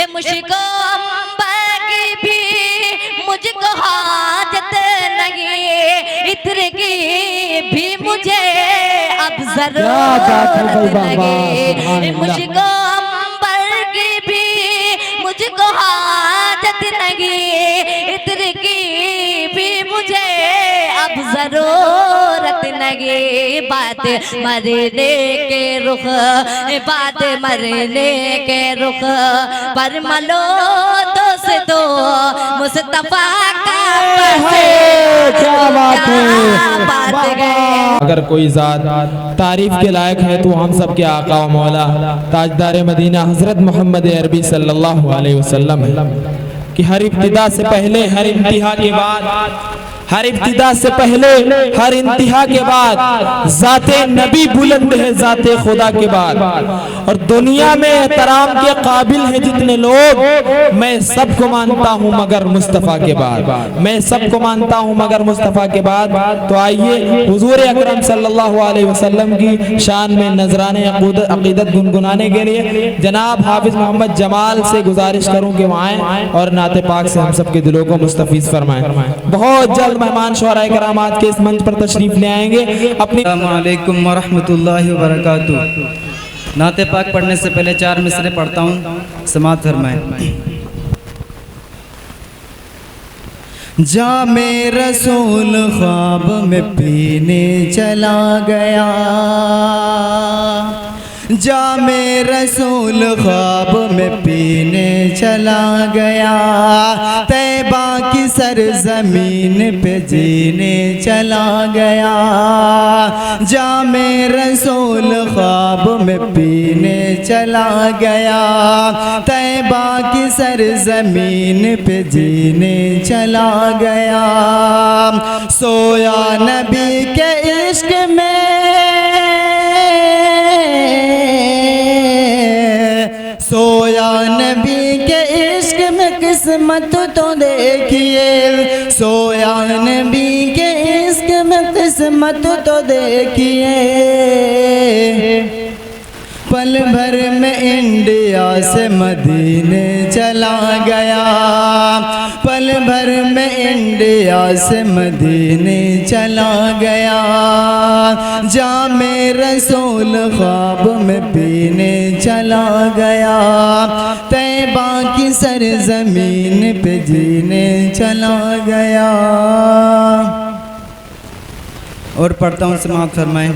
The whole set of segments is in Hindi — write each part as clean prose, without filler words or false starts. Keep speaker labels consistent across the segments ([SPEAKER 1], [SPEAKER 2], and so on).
[SPEAKER 1] मुझको अंबर की भी मुझको हाजत नहीं, इत्र की भी मुझे अब जरूरत लगे। मुझको अंबर की भी मुझको हाजत नहीं, इत्र की भी मुझे अब जरूरत लगे। बात मरने के रुख, बात मरने के रुख पर मलो दोस्तों मुस्तफा का
[SPEAKER 2] क्या बात है। अगर कोई ज़ात तारीफ के लायक है तो हम सब के आका व मौला ताजदार मदीना हजरत मोहम्मद अरबी सल्लल्लाहु अलैहि वसल्लम है कि हर इब्तिदा से पहले, हर इंतहा के बाद, हर इब्तिदा से पहले, हर इंतहा के बाद ज़ाते नबी बुलंद है ज़ाते खुदा के बाद। और दुनिया में एहतराम के काबिल है जितने लोग, मैं सबको मानता हूँ मगर मुस्तफ़ा के बाद, मैं सबको मानता हूँ मगर मुस्तफ़ा के बाद। तो आइए हुजूर अकरम सल्लल्लाहु अलैहि वसल्लम की शान में नजराने अक़ीदत गुनगुनाने के लिए जनाब हाफिज मोहम्मद जमाल से गुजारिश करूँ कि वहाँ आएँ और नाते पाक से हम सब के दिलों को मुस्तफ़ीज़ फरमाएं। बहुत जल्द मेहमान शोहराए करामात के इस मंच पर तशरीफ ले आएंगे। अपनी
[SPEAKER 3] अस्सलामु अलैकुम व रहमतुल्लाहि व बरकातुहू। नाते पाक पढ़ने से पहले 4 मिसरे पढ़ता हूँ, समाअत फरमाएं। जामे रसूल ख्वाब में पीने चला गया, जामे रसूल ख्वाब में पीने चला गया, तैबा की सरजमीन पे जीने चला गया। जामे रसूल ख्वाब में पीने चला गया, तैबा की सरजमीन पे जीने चला गया। सोया नबी के इश्क में, सोया नबी के इश्क में किस्मत तो देखिए, सोया नबी के इश्क में किस्मत तो देखिए। पल भर में इंडिया से मदीने चला गया, पल भर में इंडिया से मदीने चला गया। जामे रसूल ख्वाब में पीने चला गया, तैबा की सरजमीन पे जीने चला गया। और पढ़ता हूँ, समाअत फरमाएं।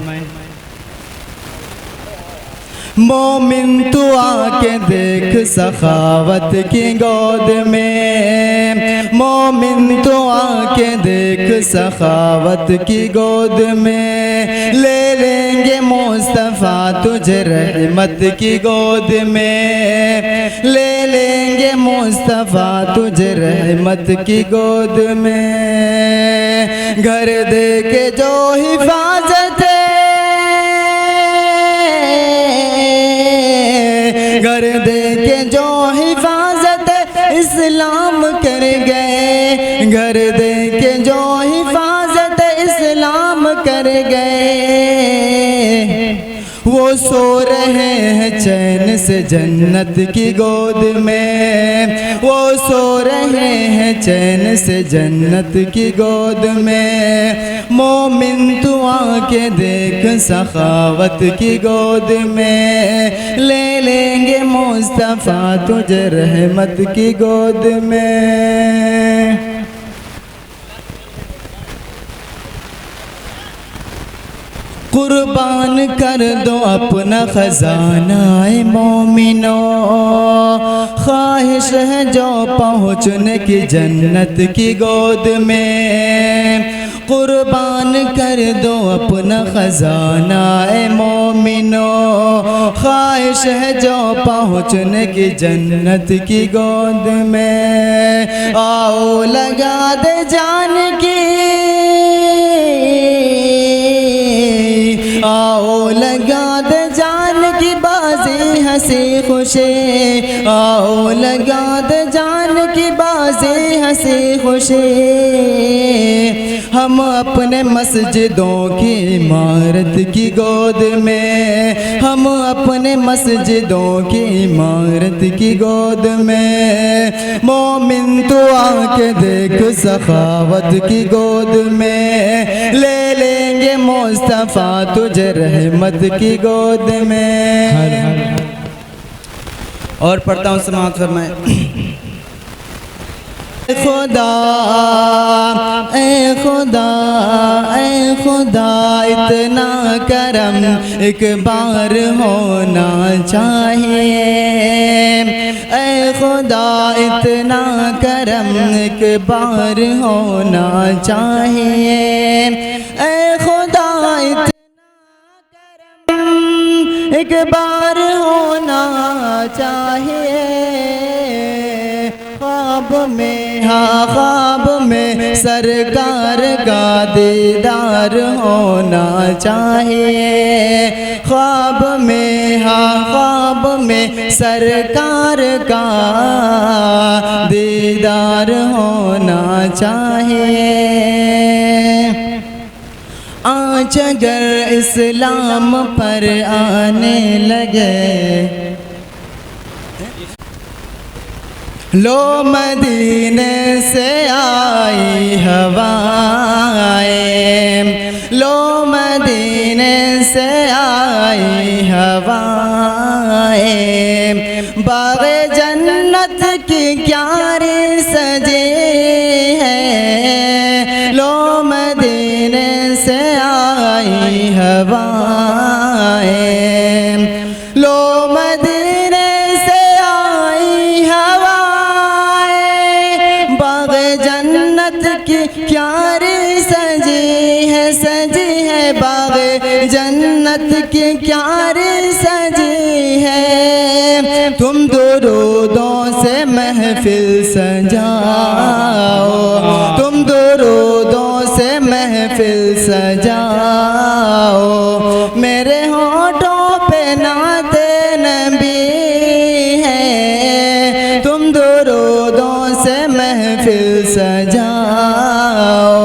[SPEAKER 3] मोमिन तू आके देख सखावत की गोद में, मोमिन तू आके देख सखावत की गोद में, ले लेंगे मुस्तफ़ा तुझे रहमत की गोद में, ले लेंगे मुस्तफ़ा तुझे रहमत की गोद में। घर दे के जो हिफाजत है, घर दे के जो हिफाजत इस्लाम कर गए, घर दे के जो हिफाजत इस्लाम कर गए। वो सो रहे हैं चैन से जन्नत की गोद में, वो सो रहे हैं चैन से जन्नत की गोद में। मोमिन तू आके देख सखावत की गोद में, ले लेंगे मुस्तफ़ा तुझे रहमत की गोद में। कुर्बान कर दो अपना खजाना ए मोमिनो, ख्वाहिश है जो पहुँचने की जन्नत की गोद में। कुर्बान कर दो अपना खजाना ए मोमिनो, ख्वाहिश है जो पहुँचने की जन्नत की गोद में। आओ लगा दे जान की, आओ लगा दे जान की बाजी हंसी खुशी, आओ लगा दे जान की बाजी हंसी खुशी। हम अपने मस्जिदों की इमारत की गोद में, हम अपने मस्जिदों की इमारत की गोद में। मोमिन तू आके देख सखावत की गोद में, ले लेंगे मुस्तफ़ा तुझे रहमत की गोद में। और पढ़ता हूँ समाअत फरमाए। खुदा ए खुदा ए खुदा इतना करम एक बार होना चाहिए। ए खुदा इतना करम एक बार होना चाहिए। ए खुदा इतना करम एक बार होना चाहिए। ख्वाब में, हाँ ख्वाब में सरकार का दीदार होना चाहिए। ख्वाब में, हाँ ख्वाब में सरकार का दीदार होना चाहिए। आँच अगर इस्लाम पर आने लगे, लो मदीने से आई हवाएं, लो मदीने से आई हवाएं। बाग़े जन्नत की क्यारी सजी है, लो मदीने से आई हवाएं, लो मदीने से आई हवाएं। बाग़े जन्नत की क्यारी सजी है, बाग़े जन्नत की क्यारी सजी है। तुम दुरूदों से महफिल सजाओ, तुम दुरूदों से महफिल सजाओ। मेरे होठों पे नाते नबी है, तुम दुरूदों से महफिल सजाओ।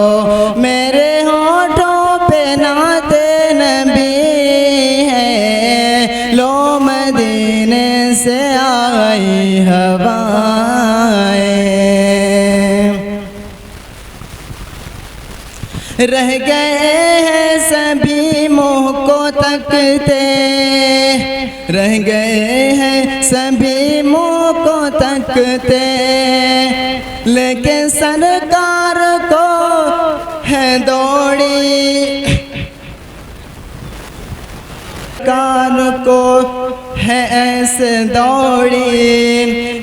[SPEAKER 3] मेरे होठों पे नाते नबी है, लो मदीने से आई हवाएं। रह गए हैं सभी मुँह को तकते, रह गए हैं सभी मुँह को तकते। लेकिन सरकार को है दौड़ी, कार को है ऐसे दौड़ी।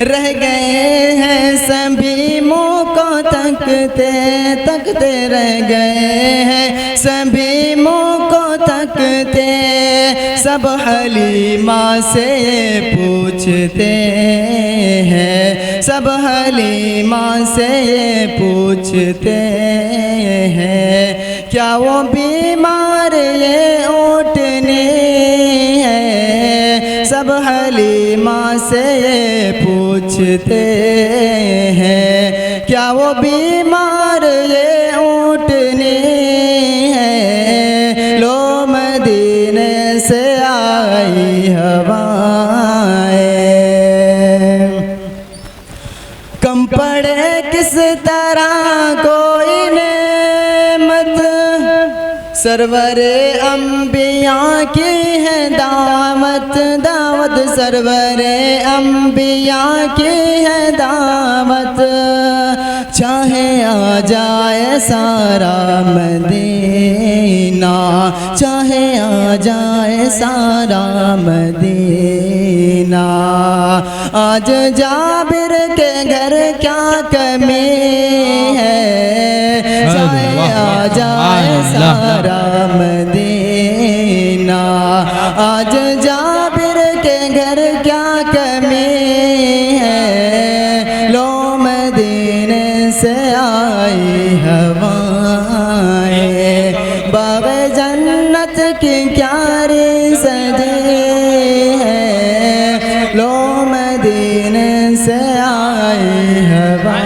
[SPEAKER 3] रह गए हैं सभी मुँह को तकते, तकते रह गए हैं सभी मुँह को तकते। सब हलीमा से पूछते हैं, सब हलीमा से पूछते हैं, क्या वो बीमार ये ऊँटनी है। सब हलीमा से पूछते हैं, क्या वो बीमार ये ऊँटनी है। लो मदीने से आई हवाएं, कम पड़े किस तरह कोई नेमत। सरवरे अम्बिया की है दावत, दावत सरवरे अम्बिया की है दावत। चाहे आ जाए सारा मदीना, चाहे आ जाए सारा मदीना। आज जाबिर के घर क्या कमी है, चाहे आ जाए सारा मदीना। आज जाबिर के घर क्या कमी है, लो मदीने से आई हवाएं। बाग़े जन्नत की क्यारी सजी है, लो मदीने से आई हवाएं।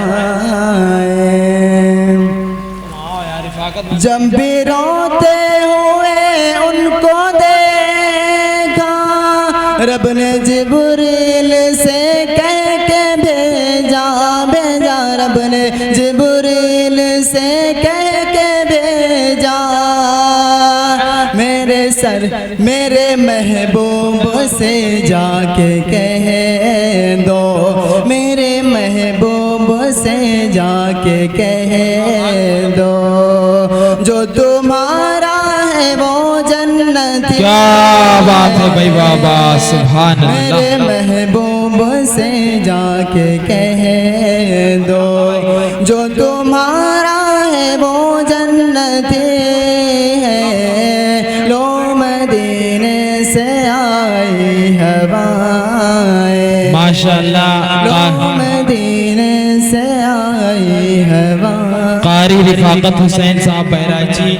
[SPEAKER 3] जब भी रोते हुए उनको देखा, रब ने जिब्रील से कह के भेजा, रब ने जिब्रील से कह के भेजा, मेरे सर मेरे महबूब से जाके कह दो, मेरे महबूब से जाके कह दो, जो तुम्हारा है वो जन्नती।
[SPEAKER 2] क्या बात है भाई बाबा, सुभान
[SPEAKER 3] मेरे
[SPEAKER 2] अल्लाह।
[SPEAKER 3] महबूब से जाके कह दो, जो तुम्हारा है वो जन्नती है, लो मदीने से आई हवाएं,
[SPEAKER 2] माशाअल्लाह।
[SPEAKER 3] लो मदीने से आई हवा।
[SPEAKER 2] कारी रिफाकत हुसैन साहब बहराइची।